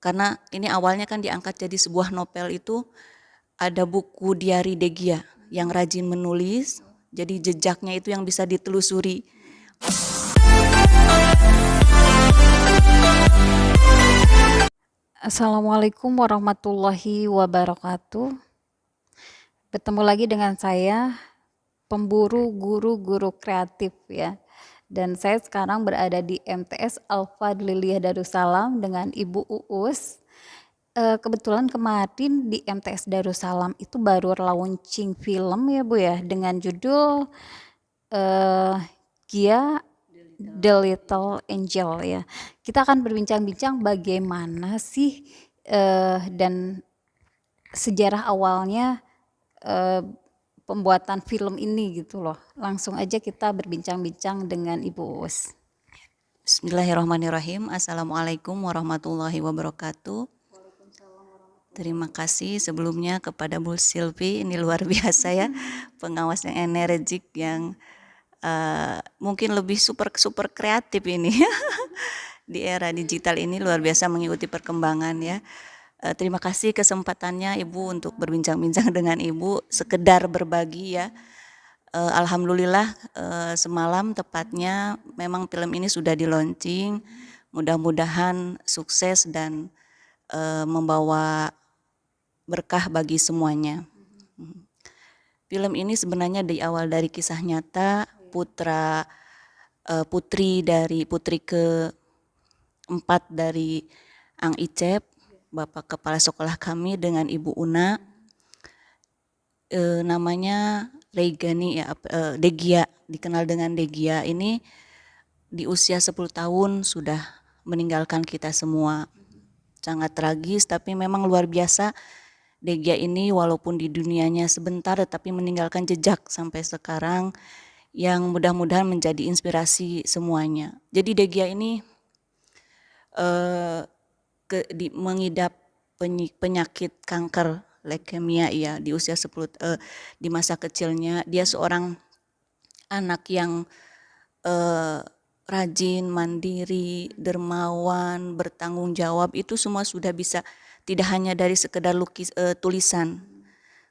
Karena ini awalnya kan diangkat jadi sebuah novel itu, ada buku diari Degia yang rajin menulis, jadi jejaknya itu yang bisa ditelusuri. Assalamualaikum warahmatullahi wabarakatuh. Bertemu lagi dengan saya, pemburu guru-guru kreatif ya. Dan saya sekarang berada di MTS Al-Fadliliyah Darussalam dengan Ibu Uus. Kebetulan kemarin di MTS Darussalam itu baru launching film ya Bu ya, dengan judul Gia The Little Angel ya. Kita akan berbincang-bincang bagaimana sih dan sejarah awalnya pembuatan film ini gitu loh. Langsung aja kita berbincang-bincang dengan Ibu Uus. Bismillahirrahmanirrahim. Assalamualaikum warahmatullahi wabarakatuh. Terima kasih sebelumnya kepada Bu Silvi, ini luar biasa ya, pengawas yang energik, yang mungkin lebih super kreatif ini di era digital ini, luar biasa mengikuti perkembangan ya. Terima kasih kesempatannya Ibu untuk berbincang-bincang dengan Ibu, sekedar berbagi ya. Alhamdulillah semalam tepatnya memang film ini sudah di launching, mudah-mudahan sukses dan membawa berkah bagi semuanya. Film ini sebenarnya di awal dari kisah nyata putri keempat dari Ang Icep, Bapak Kepala Sekolah kami, dengan Ibu Una, namanya Regani ya, Degia, dikenal dengan Degia. Ini di usia 10 tahun sudah meninggalkan kita semua. Sangat tragis, tapi memang luar biasa. Degia ini walaupun di dunianya sebentar tetapi meninggalkan jejak sampai sekarang yang mudah-mudahan menjadi inspirasi semuanya. Jadi Degia ini mengidap penyakit kanker leukemia ya di usia 10 di masa kecilnya. Dia seorang anak yang rajin, mandiri, dermawan, bertanggung jawab, itu semua sudah bisa, tidak hanya dari sekedar tulisan.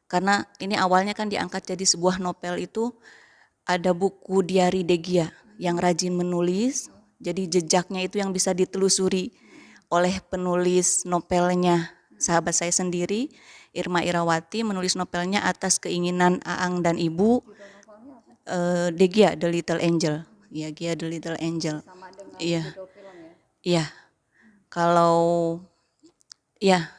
Karena ini awalnya kan diangkat jadi sebuah novel itu, ada buku diari Degia yang rajin menulis, jadi jejaknya itu yang bisa ditelusuri oleh penulis novelnya, sahabat saya sendiri, Irma Irawati, menulis novelnya atas keinginan Aang dan Ibu. Degia The Little Angel. Ya, Gia The Little Angel. Iya. Iya. Kalau ya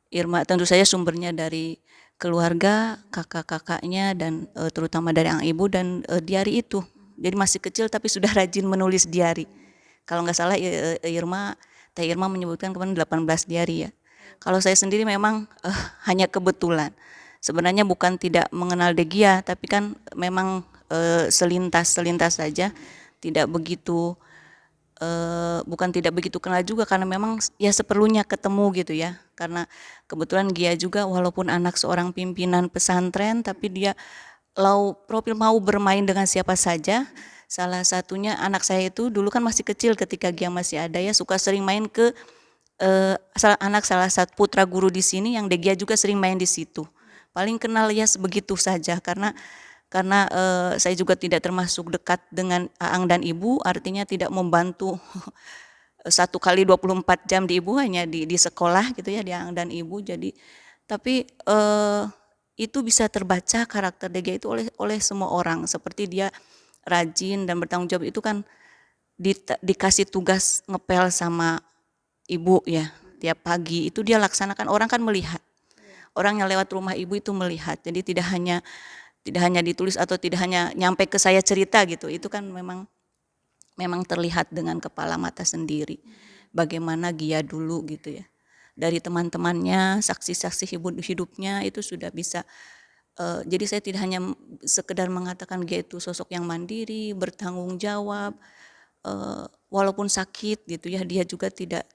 Irma tentu saja sumbernya dari keluarga, kakak-kakaknya, dan terutama dari Ang Ibu dan diari itu. Jadi masih kecil tapi sudah rajin menulis diari. Kalau nggak salah Teh Irma menyebutkan kemarin 18 diari ya. Kalau saya sendiri memang hanya kebetulan. Sebenarnya bukan tidak mengenal Degia, tapi kan memang selintas saja, tidak begitu bukan tidak begitu kenal juga, karena memang ya seperlunya ketemu gitu ya. Karena kebetulan Gia juga walaupun anak seorang pimpinan pesantren, tapi dia profil mau bermain dengan siapa saja. Salah satunya anak saya itu dulu kan masih kecil ketika Gia masih ada ya, suka sering main ke salah satu putra guru di sini yang Degia juga sering main di situ. Paling kenal ya sebegitu saja, karena saya juga tidak termasuk dekat dengan Aang dan Ibu, artinya tidak membantu 1 kali 24 jam di Ibu, hanya di sekolah gitu ya, di Aang dan Ibu. Jadi tapi itu bisa terbaca karakter Degia itu oleh semua orang, seperti dia rajin dan bertanggung jawab. Itu kan dikasih tugas ngepel sama Ibu ya, tiap pagi itu dia laksanakan. Orang kan melihat, orang yang lewat rumah Ibu itu melihat. Jadi tidak hanya ditulis atau tidak hanya nyampe ke saya cerita gitu, itu kan memang terlihat dengan kepala mata sendiri bagaimana Gia dulu gitu ya. Dari teman-temannya, saksi-saksi hidupnya itu sudah bisa. Jadi saya tidak hanya sekedar mengatakan Gia itu sosok yang mandiri, bertanggung jawab, walaupun sakit gitu ya, dia juga tidak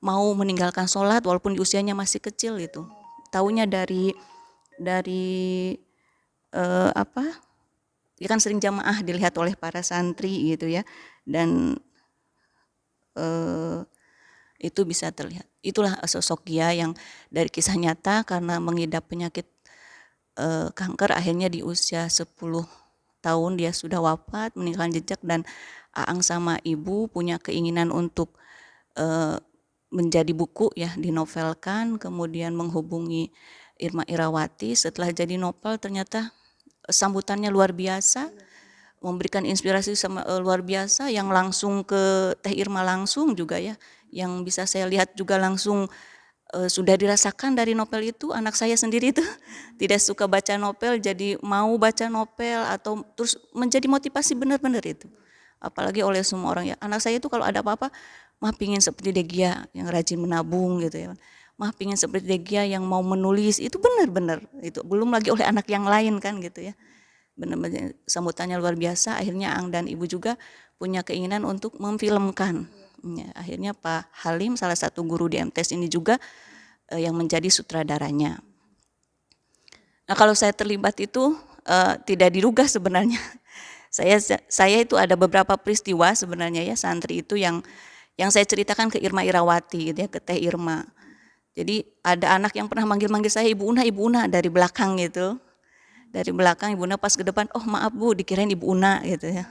mau meninggalkan sholat walaupun di usianya masih kecil itu. Taunya dari dia kan sering jamaah dilihat oleh para santri gitu ya, dan Itu bisa terlihat. Itulah sosok dia yang dari kisah nyata karena mengidap penyakit kanker, akhirnya di usia 10 tahun dia sudah wafat, meninggalkan jejak, dan Aang sama ibu punya keinginan untuk menjadi buku ya, dinovelkan, kemudian menghubungi Irma Irawati. Setelah jadi novel ternyata sambutannya luar biasa, memberikan inspirasi sama luar biasa, yang langsung ke Teh Irma langsung juga ya, yang bisa saya lihat juga langsung sudah dirasakan dari novel itu. Anak saya sendiri itu tidak suka baca novel jadi mau baca novel, atau terus menjadi motivasi benar-benar itu. Apalagi oleh semua orang ya. Anak saya itu kalau ada apa-apa, mah pingin seperti Degia yang rajin menabung gitu ya. Mah pingin seperti Degia yang mau menulis, itu benar-benar itu. Belum lagi oleh anak yang lain kan gitu ya. Benar-benar sambutannya luar biasa. Akhirnya Ang dan Ibu juga punya keinginan untuk memfilmkan. Ya, akhirnya Pak Halim, salah satu guru di MTs ini juga yang menjadi sutradaranya. Nah, kalau saya terlibat itu tidak diduga sebenarnya. Saya itu ada beberapa peristiwa sebenarnya ya, santri itu yang saya ceritakan ke Irma Irawati gitu ya, ke Teh Irma. Jadi ada anak yang pernah manggil-manggil saya Ibu Una dari belakang gitu. Dari belakang Ibu Una, pas ke depan, oh maaf Bu, dikirain Ibu Una gitu ya.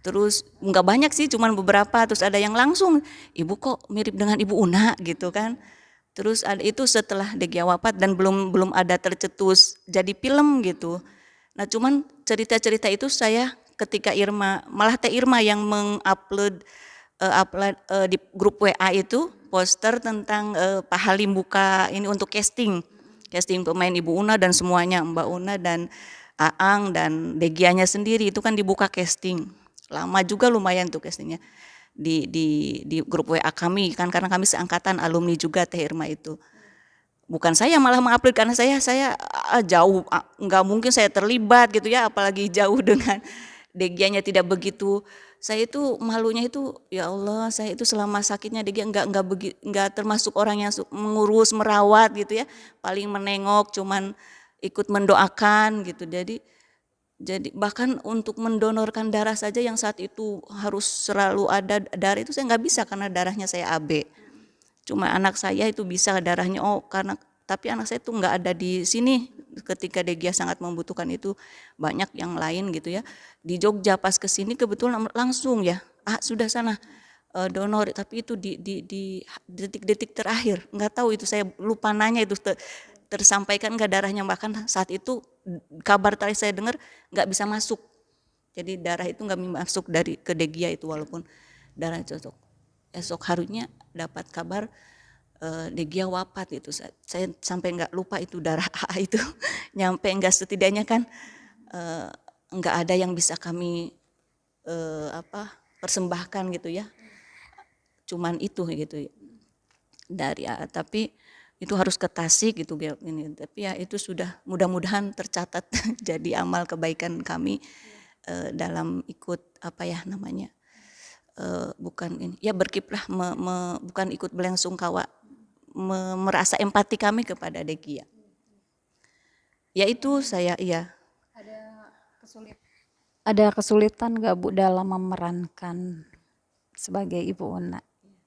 Terus enggak banyak sih, cuman beberapa. Terus ada yang langsung, Ibu kok mirip dengan Ibu Una gitu kan. Terus ada itu setelah Degia wafat dan belum ada tercetus jadi film gitu. Nah cuman cerita-cerita itu saya ketika Irma, malah Teh Irma yang mengupload di grup WA itu poster tentang Pak Halim buka ini untuk casting pemain Ibu Una dan semuanya, Mbak Una dan Aang dan Degianya sendiri itu kan dibuka casting. Lama juga lumayan tuh castingnya di grup WA kami kan, karena kami seangkatan alumni juga Teh Irma itu. Bukan saya malah mengupload karena saya jauh, nggak mungkin saya terlibat gitu ya, apalagi jauh dengan Degianya tidak begitu. Saya itu malunya itu ya Allah, saya itu selama sakitnya Degia nggak termasuk orang yang mengurus merawat gitu ya, paling menengok, cuman ikut mendoakan gitu. Jadi bahkan untuk mendonorkan darah saja yang saat itu harus selalu ada darah itu saya nggak bisa karena darahnya saya AB. Cuma anak saya itu bisa darahnya, tapi anak saya itu nggak ada di sini ketika Degia sangat membutuhkan itu, banyak yang lain gitu ya. Di Jogja pas ke sini kebetulan langsung ya, sudah sana donor, tapi itu di detik-detik terakhir, nggak tahu itu, saya lupa nanya itu tersampaikan nggak darahnya, bahkan saat itu kabar terakhir saya dengar nggak bisa masuk. Jadi darah itu nggak masuk dari ke Degia itu walaupun darah cocok. Esok harinya dapat kabar Degia wafat itu. Saya sampai nggak lupa itu darah A itu nyampe nggak, setidaknya kan nggak ada yang bisa kami persembahkan gitu ya. Cuman itu gitu dari A, tapi itu harus ke Tasik gitu ini. Tapi ya itu sudah mudah-mudahan tercatat jadi amal kebaikan kami dalam ikut bukan ini ya, berkiprah bukan ikut belangsungkawa, merasa empati kami kepada Degia. Ya itu saya iya. Ada kesulitan nggak Bu dalam memerankan sebagai Ibu Una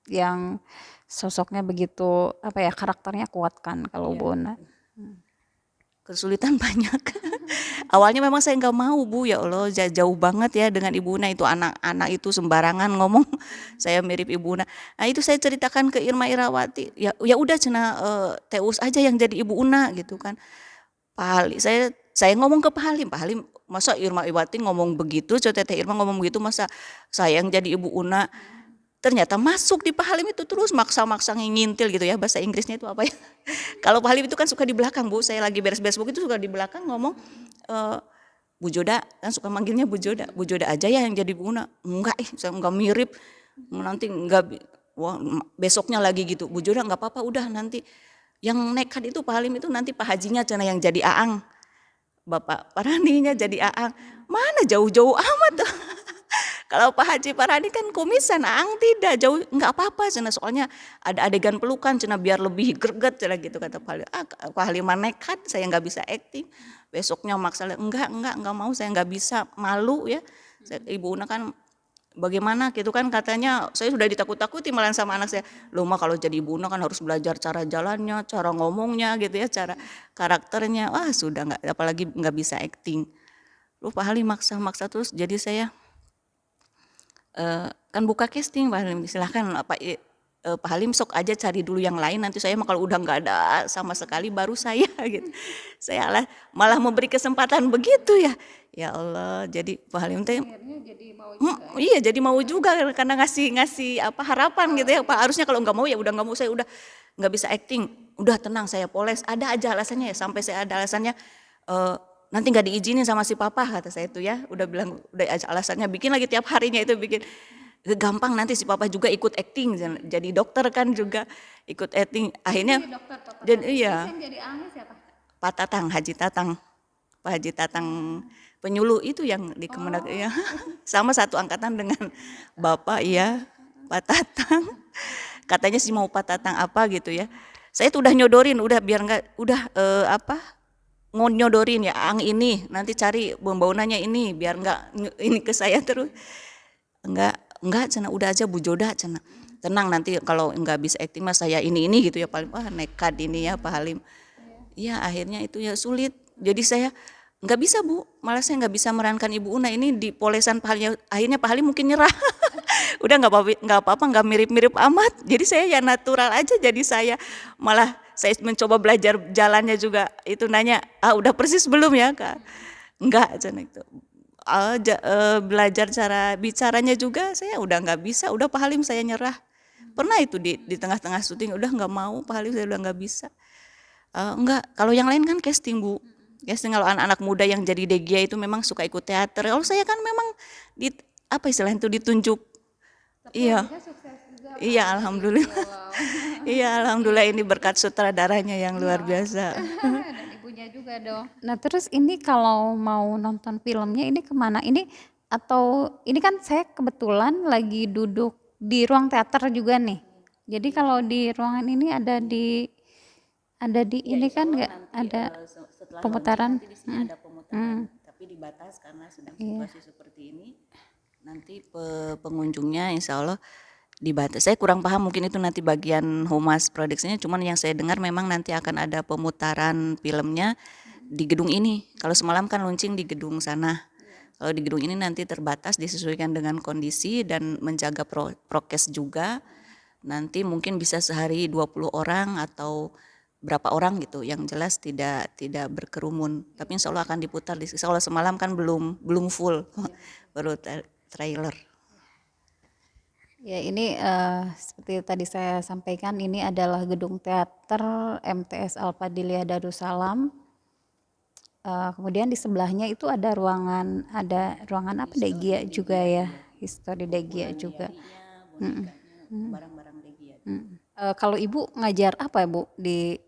yang sosoknya begitu karakternya kuat kan kalau Bu Una? Kesulitan banyak. Awalnya memang saya nggak mau Bu, ya Allah jauh banget ya dengan Ibu Una itu, anak-anak itu sembarangan ngomong saya mirip Ibu Una. Nah itu saya ceritakan ke Irma Irawati, ya udah cenah Teus aja yang jadi Ibu Una gitu kan. Pak Halim, saya ngomong ke Pak Halim, masa Irma Irawati ngomong begitu, Teh Irma ngomong begitu, masa saya yang jadi Ibu Una. Ternyata masuk di Pak Halim itu terus maksa-maksa ngintil gitu ya, bahasa Inggrisnya itu apa ya. Kalau Pak Halim itu kan suka di belakang Bu, saya lagi beres-beres buku itu suka di belakang ngomong, Bu Joda, kan suka manggilnya Bu Joda aja ya yang jadi Bu Una. Enggak, saya enggak mirip, nanti enggak, besoknya lagi gitu, Bu Joda enggak apa-apa, udah nanti yang nekat itu Pak Halim itu nanti Pak Hajinya cina yang jadi Aang, Bapak Paraninya jadi Aang, mana jauh-jauh amat tuh. Kalau Pak Haji Parani kan kumisan, Aang tidak jauh, nggak apa-apa cina, soalnya ada adegan pelukan cina biar lebih greget cina gitu kata Pak Halim. Pak Halim nekat, saya nggak bisa acting. Besoknya maksa, enggak mau, saya nggak bisa, malu ya. Ibu Una kan bagaimana gitu kan, katanya saya sudah ditakut-takuti malah sama anak saya. Loh mah kalau jadi ibu kan harus belajar cara jalannya, cara ngomongnya gitu ya, cara karakternya. Wah sudah nggak, apalagi nggak bisa acting. Loh Pak Halim maksa-maksa terus, jadi saya kan buka casting Pak Halim, silahkan Pak Halim sok aja cari dulu yang lain, nanti saya mah kalau udah nggak ada sama sekali baru saya gitu. Saya malah memberi kesempatan begitu ya. Ya Allah, jadi Pak Halim teh iya jadi mau juga karena ngasih apa harapan gitu ya Pak. Harusnya kalau nggak mau ya udah nggak mau, saya udah nggak bisa acting. Udah tenang saya poles, ada aja alasannya ya, sampai saya ada alasannya nanti nggak diizinin sama si papa kata saya itu ya. Udah bilang udah aja alasannya, bikin lagi tiap harinya itu bikin. Gampang nanti si papa juga ikut acting, jadi dokter kan juga ikut acting. Akhirnya jadi iya. Pak Tatang, Haji Tatang. Pak Haji Tatang penyuluh itu yang di Kemenag ya. Sama satu angkatan dengan Bapak ya, Pak Tatang. Katanya sih mau Pak Tatang apa gitu ya. Saya tuh udah nyodorin, udah biar nggak nyodorin ya, ang ini nanti cari pembaunannya ini biar nggak ini ke saya terus. Enggak cina, udah aja Bu Joda cina. Tenang nanti kalau enggak bisa acting mas saya ini gitu ya paling. Wah nekat ini ya Pak Halim. Ya akhirnya itu ya sulit. Jadi saya enggak bisa Bu, malah saya enggak bisa merankan Ibu Una ini di polesan Pak Halim. Akhirnya Pak Halim mungkin nyerah. Udah enggak apa-apa, enggak mirip-mirip amat. Jadi saya ya natural aja, jadi saya malah saya mencoba belajar jalannya juga. Itu nanya, udah persis belum ya Kak? Enggak cina itu. Belajar cara bicaranya juga saya udah nggak bisa, udah Pak Halim saya nyerah. Pernah itu di tengah-tengah syuting udah nggak mau Pak Halim, saya udah nggak bisa. Enggak, kalau yang lain kan casting Bu. Casting kalau anak-anak muda yang jadi Degia itu memang suka ikut teater. Kalau saya kan memang apa istilahnya itu ditunjuk. Iya. Iya alhamdulillah. Iya alhamdulillah ini berkat sutradaranya yang luar biasa. Ibunya juga dong. Nah terus ini kalau mau nonton filmnya ini kemana? Ini atau ini kan saya kebetulan lagi duduk di ruang teater juga nih. Jadi kalau di ruangan ini ada di ini kan nggak ada pemutaran. Nanti di sini ada pemutaran, tapi dibatas karena sedang situasi seperti ini. Nanti pengunjungnya insya Allah dibatas. Saya kurang paham mungkin itu nanti bagian humas produksinya, cuman yang saya dengar memang nanti akan ada pemutaran filmnya di gedung ini. Kalau semalam kan launching di gedung sana. Kalau di gedung ini nanti terbatas disesuaikan dengan kondisi dan menjaga prokes juga. Nanti mungkin bisa sehari 20 orang atau berapa orang gitu. Yang jelas tidak berkerumun. Tapi insya Allah akan diputar. Kalau semalam kan belum full, baru trailer. Ya ini seperti tadi saya sampaikan ini adalah gedung teater MTS Al-Fadliyah Darussalam. Kemudian di sebelahnya itu ada ruangan apa Degia juga ya, histori Degia juga. Barang-barang Degia. Kalau Ibu ngajar apa ya Bu di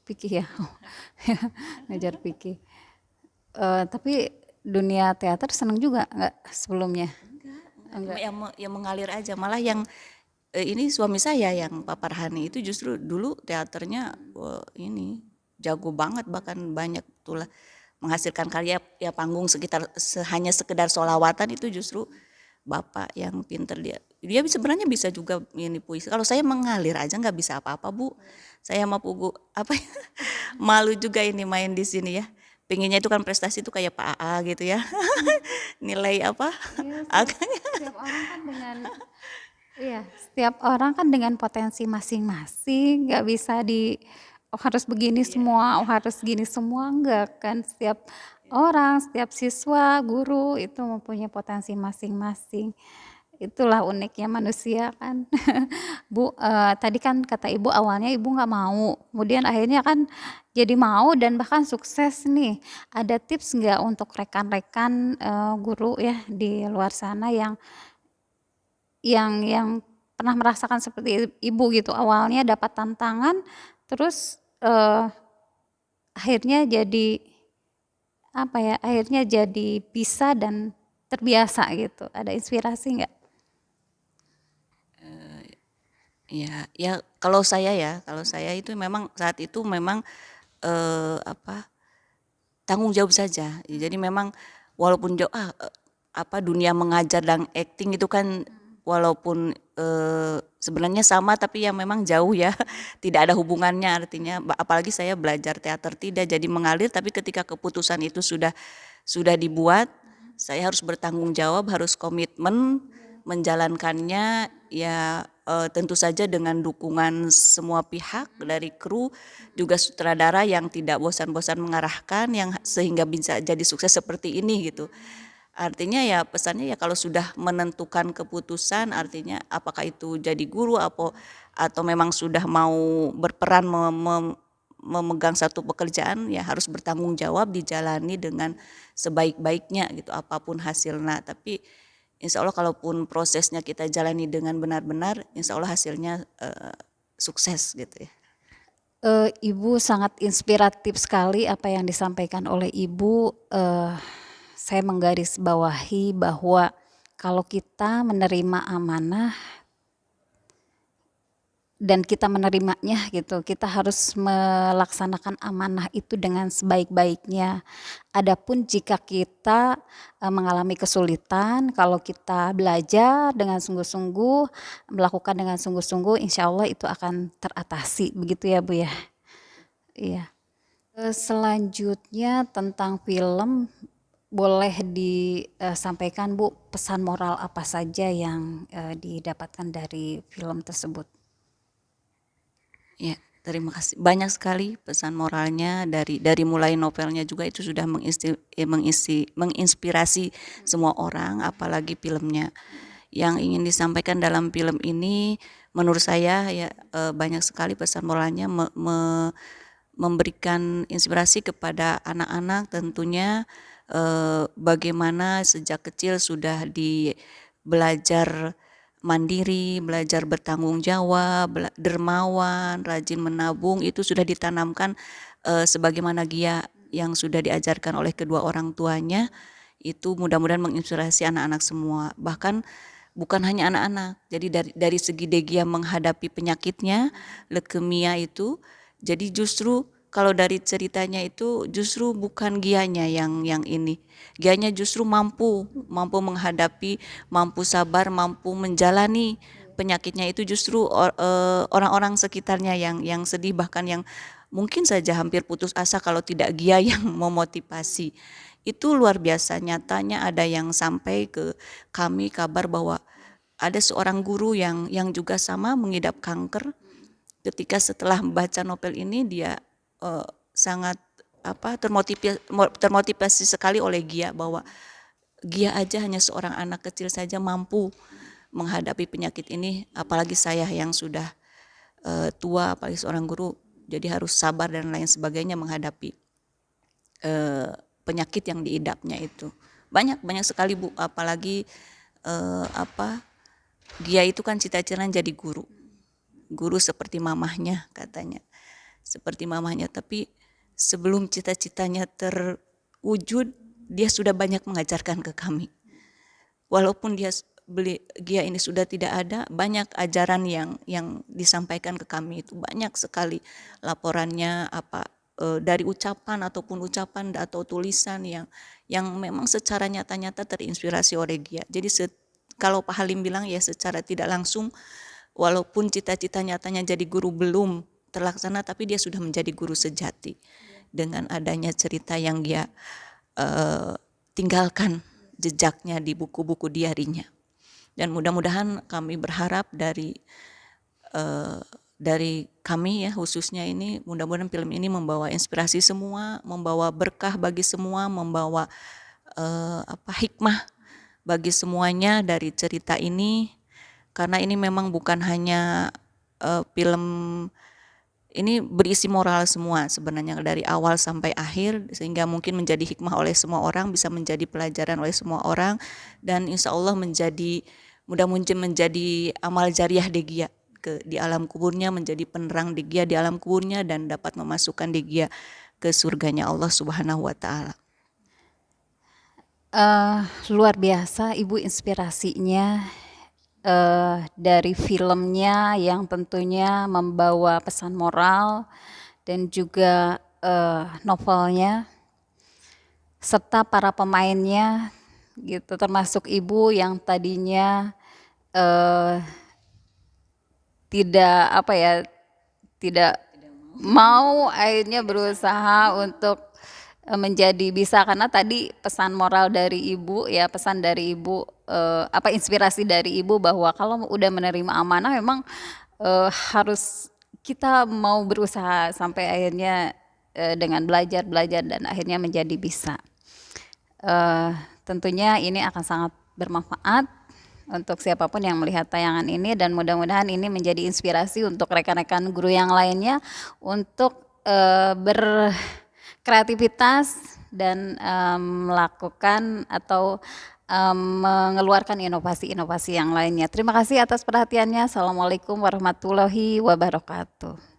Fikih ya? Ngajar Fikih. Tapi dunia teater senang juga nggak sebelumnya? Enggak. Yang mengalir aja, malah yang ini suami saya yang Pak Parhani itu justru dulu teaternya ini jago banget, bahkan banyak tulah menghasilkan karya ya panggung hanya sekedar sholawatan itu justru Bapak yang pinter, dia sebenarnya bisa juga ini puisi. Kalau saya mengalir aja nggak bisa apa-apa Bu, saya mau pugu apa ya, malu juga ini main di sini ya. Pengennya itu kan prestasi itu kayak Pak AA gitu ya. Nilai apa? Setiap orang kan dengan potensi masing-masing, nggak bisa harus begini semua, harus gini semua, enggak kan. Setiap orang, setiap siswa, guru itu mempunyai potensi masing-masing. Itulah uniknya manusia kan. Bu, tadi kan kata Ibu awalnya Ibu nggak mau, kemudian akhirnya kan jadi mau dan bahkan sukses nih. Ada tips nggak untuk rekan-rekan guru ya di luar sana yang pernah merasakan seperti Ibu gitu, awalnya dapat tantangan, terus akhirnya jadi akhirnya jadi bisa dan terbiasa gitu. Ada inspirasi nggak? Ya kalau saya itu memang saat itu memang tanggung jawab saja. Jadi memang walaupun jauh dunia mengajar dan acting itu kan walaupun sebenarnya sama tapi ya memang jauh ya, tidak ada hubungannya artinya. Apalagi saya belajar teater tidak jadi mengalir, tapi ketika keputusan itu sudah dibuat, saya harus bertanggung jawab, harus komitmen menjalankannya ya, tentu saja dengan dukungan semua pihak dari kru, juga sutradara yang tidak bosan-bosan mengarahkan yang sehingga bisa jadi sukses seperti ini gitu. Artinya ya pesannya ya kalau sudah menentukan keputusan artinya apakah itu jadi guru atau memang sudah mau berperan memegang satu pekerjaan ya harus bertanggung jawab, dijalani dengan sebaik-baiknya gitu apapun hasilnya. Tapi insya Allah kalaupun prosesnya kita jalani dengan benar-benar, insya Allah hasilnya sukses gitu ya. Ibu sangat inspiratif sekali apa yang disampaikan oleh Ibu. Saya menggarisbawahi bahwa kalau kita menerima amanah dan kita menerimanya gitu, kita harus melaksanakan amanah itu dengan sebaik-baiknya. Adapun jika kita mengalami kesulitan, kalau kita belajar dengan sungguh-sungguh, melakukan dengan sungguh-sungguh, insya Allah itu akan teratasi, begitu ya Bu ya. Iya. Selanjutnya tentang film, boleh disampaikan Bu pesan moral apa saja yang didapatkan dari film tersebut? Ya, terima kasih. Banyak sekali pesan moralnya dari mulai novelnya juga itu sudah menginspirasi semua orang, apalagi filmnya. Yang ingin disampaikan dalam film ini menurut saya ya banyak sekali pesan moralnya, memberikan inspirasi kepada anak-anak tentunya, bagaimana sejak kecil sudah belajar mandiri, belajar bertanggung jawab, dermawan, rajin menabung, itu sudah ditanamkan sebagaimana Gia yang sudah diajarkan oleh kedua orang tuanya. Itu mudah-mudahan menginspirasi anak-anak semua. Bahkan bukan hanya anak-anak, jadi dari segi Degia menghadapi penyakitnya, leukemia itu, jadi justru kalau dari ceritanya itu justru bukan Gianya yang ini. Gianya justru mampu menghadapi, mampu sabar, mampu menjalani penyakitnya itu, justru orang-orang sekitarnya yang sedih, bahkan yang mungkin saja hampir putus asa kalau tidak Gia yang memotivasi. Itu luar biasa, nyatanya ada yang sampai ke kami kabar bahwa ada seorang guru yang juga sama mengidap kanker. Ketika setelah membaca novel ini dia sangat termotivasi sekali oleh Gia, bahwa Gia aja hanya seorang anak kecil saja mampu menghadapi penyakit ini, apalagi saya yang sudah tua, apalagi seorang guru, jadi harus sabar dan lain sebagainya menghadapi penyakit yang diidapnya itu. Banyak sekali Bu, apalagi Gia itu kan cita-citanya jadi guru seperti mamahnya katanya, seperti mamahnya. Tapi sebelum cita-citanya terwujud, dia sudah banyak mengajarkan ke kami. Walaupun Gia ini sudah tidak ada, banyak ajaran yang disampaikan ke kami itu banyak sekali laporannya, dari ucapan atau tulisan yang memang secara nyata-nyata terinspirasi oleh Gia. Jadi kalau Pak Halim bilang ya secara tidak langsung, walaupun cita-cita nyatanya jadi guru belum terlaksana, tapi dia sudah menjadi guru sejati dengan adanya cerita yang dia tinggalkan jejaknya di buku-buku diarinya. Dan mudah-mudahan kami berharap dari kami ya khususnya ini, mudah-mudahan film ini membawa inspirasi semua, membawa berkah bagi semua, membawa hikmah bagi semuanya dari cerita ini. Karena ini memang bukan hanya film, ini berisi moral semua sebenarnya dari awal sampai akhir, sehingga mungkin menjadi hikmah oleh semua orang, bisa menjadi pelajaran oleh semua orang, dan insya Allah mudah-mudahan menjadi amal jariah Degia di alam kuburnya, menjadi penerang Degia di alam kuburnya, dan dapat memasukkan Degia ke surganya Allah Subhanahu wa Ta'ala. Luar biasa Ibu inspirasinya dari filmnya yang tentunya membawa pesan moral, dan juga novelnya serta para pemainnya gitu, termasuk ibu yang tadinya eh, tidak apa ya, tidak mau, akhirnya berusaha untuk menjadi bisa, karena tadi pesan moral dari ibu ya, pesan dari ibu, apa, inspirasi dari ibu bahwa kalau udah menerima amanah memang harus kita mau berusaha sampai akhirnya dengan belajar dan akhirnya menjadi bisa. Eh, Tentunya ini akan sangat bermanfaat untuk siapapun yang melihat tayangan ini, dan mudah-mudahan ini menjadi inspirasi untuk rekan-rekan guru yang lainnya untuk berkreativitas dan melakukan atau mengeluarkan inovasi-inovasi yang lainnya. Terima kasih atas perhatiannya. Assalamualaikum warahmatullahi wabarakatuh.